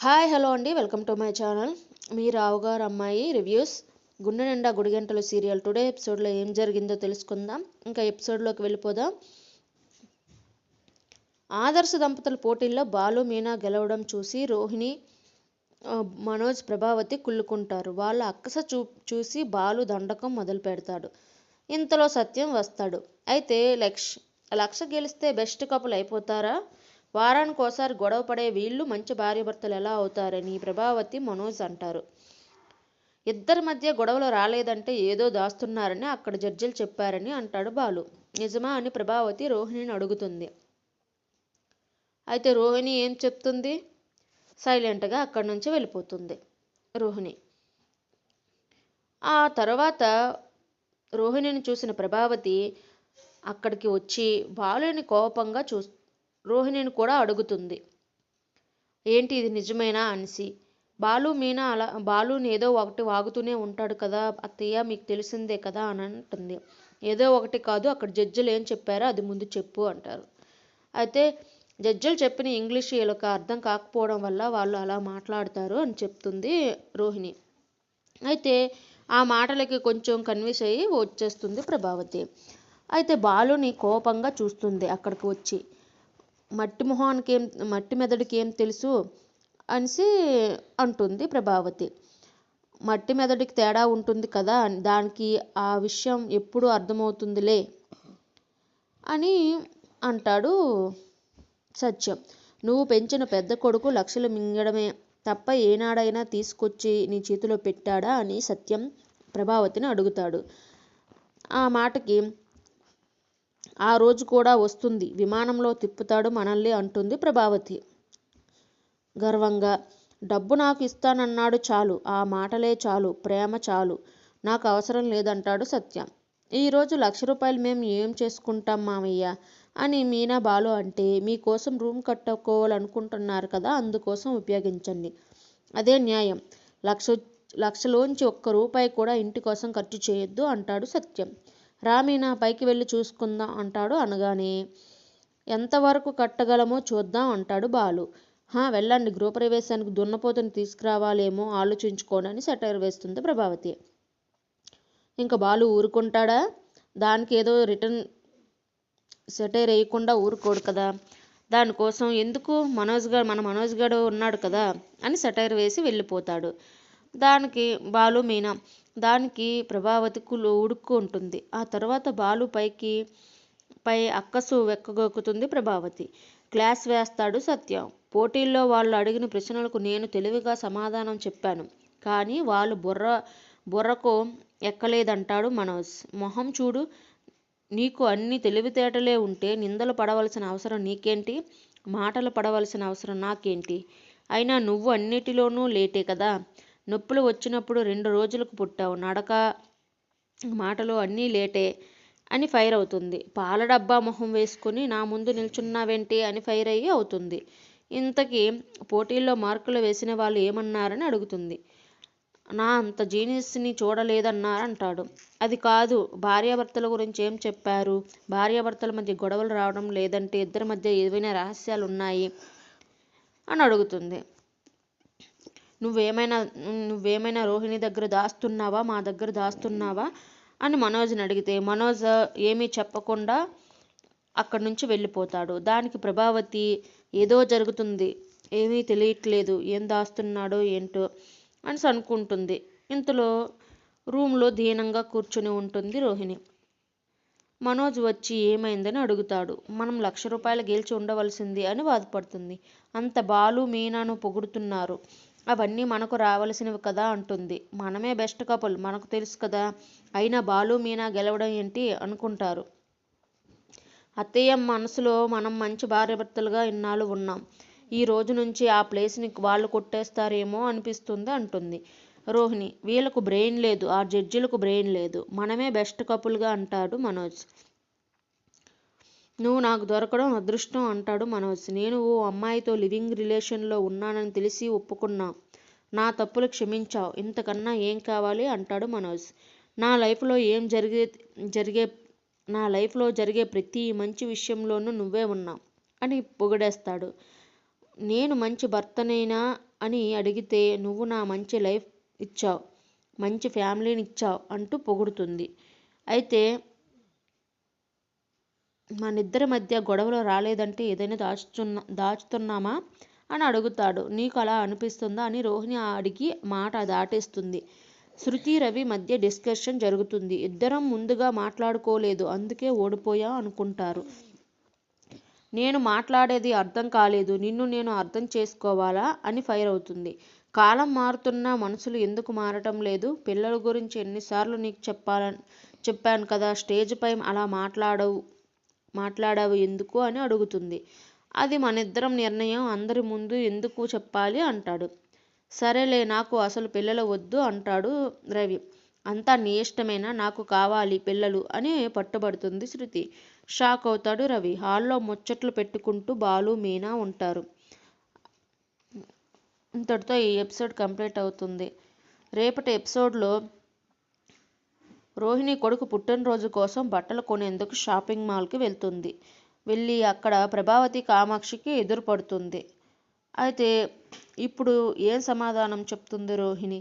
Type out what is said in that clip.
Hi hello అండి, welcome to my channel. మీ రావుగారు అమ్మాయి రివ్యూస్. గుండె నిండా గుడిగంటలు సీరియల్ టుడే ఎపిసోడ్లో ఏం జరిగిందో తెలుసుకుందాం. ఇంకా ఎపిసోడ్లోకి వెళ్ళిపోదాం. ఆదర్శ దంపతుల పోటీల్లో బాలు మీనా గెలవడం చూసి రోహిణి, మనోజ్, ప్రభావతి కుళ్ళుకుంటారు. వాళ్ళ అక్కస చూసి బాలు దండకం మొదలు పెడతాడు. ఇంతలో సత్యం వస్తాడు. అయితే లక్ష గెలిస్తే బెస్ట్ కపుల్ అయిపోతారా? వారానికి ఒకసారి గొడవ పడే వీళ్ళు మంచి భార్యాభర్తలు ఎలా అవుతారని ప్రభావతి, మనోజ్ అంటారు. ఇద్దరి మధ్య గొడవలు రాలేదంటే ఏదో దాస్తున్నారని అక్కడ జడ్జిలు చెప్పారని అంటాడు బాలు. నిజమా అని ప్రభావతి రోహిణిని అడుగుతుంది. అయితే రోహిణి ఏం చెప్తుంది? సైలెంట్గా అక్కడి నుంచి వెళ్ళిపోతుంది రోహిణి. ఆ తర్వాత రోహిణిని చూసిన ప్రభావతి అక్కడికి వచ్చి బాలుని కోపంగా రోహిణిని కూడా అడుగుతుంది, ఏంటి ఇది నిజమేనా అనేసి. బాలుని ఏదో ఒకటి వాగుతూనే ఉంటాడు కదా అత్తయ్య, మీకు తెలిసిందే కదా అని అంటుంది. ఏదో ఒకటి కాదు, అక్కడ జడ్జిలు ఏం చెప్పారో అది ముందు చెప్పు అంటారు. అయితే జడ్జిలు చెప్పిన ఇంగ్లీష్ వీళ్ళకి అర్థం కాకపోవడం వల్ల వాళ్ళు అలా మాట్లాడతారు అని చెప్తుంది రోహిణి. అయితే ఆ మాటలకి కొంచెం కన్విన్స్ అయ్యి వచ్చేస్తుంది ప్రభావతి. అయితే బాలుని కోపంగా చూస్తుంది అక్కడికి వచ్చి. మట్టి మెదడుకి ఏం తెలుసు అనేసి అంటుంది ప్రభావతి. మట్టి మెదడుకి తేడా ఉంటుంది కదా, దానికి ఆ విషయం ఎప్పుడు అర్థమవుతుందిలే అని అంటాడు సత్యం. నువ్వు పెంచిన పెద్ద కొడుకు లక్షలు మింగడమే తప్ప ఏనాడైనా తీసుకొచ్చి నీ చేతిలో పెట్టాడా అని సత్యం ప్రభావతిని అడుగుతాడు. ఆ మాటకి ఆ రోజు కూడా వస్తుంది, విమానంలో తిప్పుతాడు మనల్ని అంటుంది ప్రభావతి గర్వంగా. డబ్బు నాకు ఇస్తానన్నాడు చాలు, ఆ మాటలే చాలు, ప్రేమ చాలు, నాకు అవసరం లేదంటాడు సత్యం. ఈరోజు ₹1,00,000 మేము ఏం చేసుకుంటాం మామయ్య అని మీనా బాలు అంటే, మీకోసం రూమ్ కట్టుకోవాలనుకుంటున్నారు కదా, అందుకోసం ఉపయోగించండి, అదే న్యాయం. లక్షలోంచి ₹1 కూడా ఇంటి కోసం ఖర్చు చేయొద్దు అంటాడు సత్యం. రామీనా పైకి వెళ్ళి చూసుకుందాం అంటాడు. అనగానే ఎంతవరకు కట్టగలమో చూద్దాం అంటాడు బాలు. వెళ్ళండి, గృహప్రవేశానికి దున్నపోతుని తీసుకురావాలేమో ఆలోచించుకోనని సెటైర్ వేస్తుంది ప్రభావతి. ఇంకా బాలు ఊరుకుంటాడా? దానికి ఏదో రిటర్న్ సెటైర్ వేయకుండా ఊరుకోడు కదా, దానికోసం ఎందుకు మన మనోజ్ గారు ఉన్నాడు కదా అని సెటైర్ వేసి వెళ్ళిపోతాడు. దానికి బాలు మీనా, దానికి ప్రభావతి ఉడుక్కుంటుంది. ఆ తర్వాత బాలు పై అక్కసు వెక్కగొక్కుతుంది ప్రభావతి. క్లాస్ వేస్తాడు సత్యం. పోటీల్లో వాళ్ళు అడిగిన ప్రశ్నలకు నేను తెలివిగా సమాధానం చెప్పాను, కానీ వాళ్ళు బుర్రకు ఎక్కలేదంటాడు మనోజ్. మొహం చూడు, నీకు అన్ని తెలివితేటలే ఉంటే నిందలు పడవలసిన అవసరం నీకేంటి, మాటలు పడవలసిన అవసరం నాకేంటి? అయినా నువ్వు అన్నిటిలోనూ లేటే కదా, నొప్పులు వచ్చినప్పుడు 2 రోజులకు పుట్టావు, నడక మాటలు అన్నీ లేటే అని ఫైర్ అవుతుంది. పాల డబ్బా మొహం వేసుకుని నా ముందు నిల్చున్నావేంటి అని ఫైర్ అయ్యి అవుతుంది. ఇంతకీ పోటీల్లో మార్కులు వేసిన వాళ్ళు ఏమన్నారని అడుగుతుంది. నా అంత జీనియస్ని చూడలేదన్నారంటాడు. అది కాదు, భార్యాభర్తల గురించి ఏం చెప్పారు? భార్యాభర్తల మధ్య గొడవలు రావడం లేదంటే ఇద్దరి మధ్య ఏవైనా రహస్యాలు ఉన్నాయి అని అడుగుతుంది. నువ్వేమైనా రోహిణి దగ్గర దాస్తున్నావా, మా దగ్గర దాస్తున్నావా అని మనోజ్ని అడిగితే మనోజ్ ఏమీ చెప్పకుండా అక్కడి నుంచి వెళ్ళిపోతాడు. దానికి ప్రభావతి ఏదో జరుగుతుంది, ఏమీ తెలియట్లేదు, ఏం దాస్తున్నాడో ఏంటో అని అనుకుంటుంది. ఇంతలో రూమ్లో దీనంగా కూర్చుని ఉంటుంది రోహిణి. మనోజ్ వచ్చి ఏమైందని అడుగుతాడు. మనం ₹1,00,000 గెలిచి ఉండవలసింది అని బాధపడుతుంది. అంత బాలు మీనాను పొగుడుతున్నారు, అవన్నీ మనకు రావలసినవి కదా అంటుంది. మనమే బెస్ట్ కపుల్, మనకు తెలుసు కదా, అయినా బాలు మీనా గెలవడం ఏంటి అనుకుంటారు. అత్తయ్య మనసులో మనం మంచి భార్యాభర్తలుగా ఇన్నాళ్ళు ఉన్నాం, ఈ రోజు నుంచి ఆ ప్లేస్ని వాళ్ళు కొట్టేస్తారేమో అనిపిస్తుంది అంటుంది రోహిణి. వీళ్ళకు బ్రెయిన్ లేదు, ఆ జడ్జిలకు బ్రెయిన్ లేదు, మనమే బెస్ట్ కపుల్గా అంటాడు మనోజ్. నువ్వు నాకు దొరకడం అదృష్టం అంటాడు మనోజ్. నేను ఓ అమ్మాయితో లివింగ్ రిలేషన్లో ఉన్నానని తెలిసి ఒప్పుకున్నా, నా తప్పులు క్షమించావు, ఇంతకన్నా ఏం కావాలి అంటాడు మనోజ్. నా లైఫ్లో జరిగే ప్రతి మంచి విషయంలోనూ నువ్వే ఉన్నావు అని పొగిడేస్తాడు. నేను మంచి భర్తనైనా అని అడిగితే నువ్వు నా మంచి లైఫ్ ఇచ్చావు, మంచి ఫ్యామిలీని ఇచ్చావు అంటూ పొగుడుతుంది. అయితే మనిద్దరి మధ్య గొడవలు రాలేదంటే ఏదైనా దాచుతున్నామా అని అడుగుతాడు. నీకు అలా అనిపిస్తుందా అని రోహిణి అడిగి మాట దాటేస్తుంది. శృతి రవి మధ్య డిస్కషన్ జరుగుతుంది. ఇద్దరం ముందుగా మాట్లాడుకోలేదు, అందుకే ఓడిపోయా అనుకుంటారు. నేను మాట్లాడేది అర్థం కాలేదు, నిన్ను నేను అర్థం చేసుకోవాలా అని ఫైర్ అవుతుంది. కాలం మారుతున్నా మనసులు ఎందుకు మారటం లేదు? పిల్లల గురించి ఎన్నిసార్లు నీకు చెప్పాను కదా, స్టేజ్ పై అలా మాట్లాడావు ఎందుకు అని అడుగుతుంది. అది మనిద్దరం నిర్ణయం, అందరి ముందు ఎందుకు చెప్పాలి అంటాడు. సరేలే, నాకు అసలు పిల్లలు వద్దు అంటాడు రవి. అంతా నీ ఇష్టమేనా? నాకు కావాలి పిల్లలు అని పట్టుబడుతుంది శృతి. షాక్ అవుతాడు రవి. హాల్లో ముచ్చట్లు పెట్టుకుంటూ బాలు మీనా ఉంటారు. ఇంతటితో ఈ ఎపిసోడ్ కంప్లీట్ అవుతుంది. రేపటి ఎపిసోడ్లో రోహిణి కొడుకు పుట్టినరోజు కోసం బట్టలు కొనేందుకు షాపింగ్ మాల్కి వెళ్ళి అక్కడ ప్రభావతి కామాక్షికి ఎదురుపడుతుంది. అయితే ఇప్పుడు ఏం సమాధానం చెప్తుంది రోహిణి?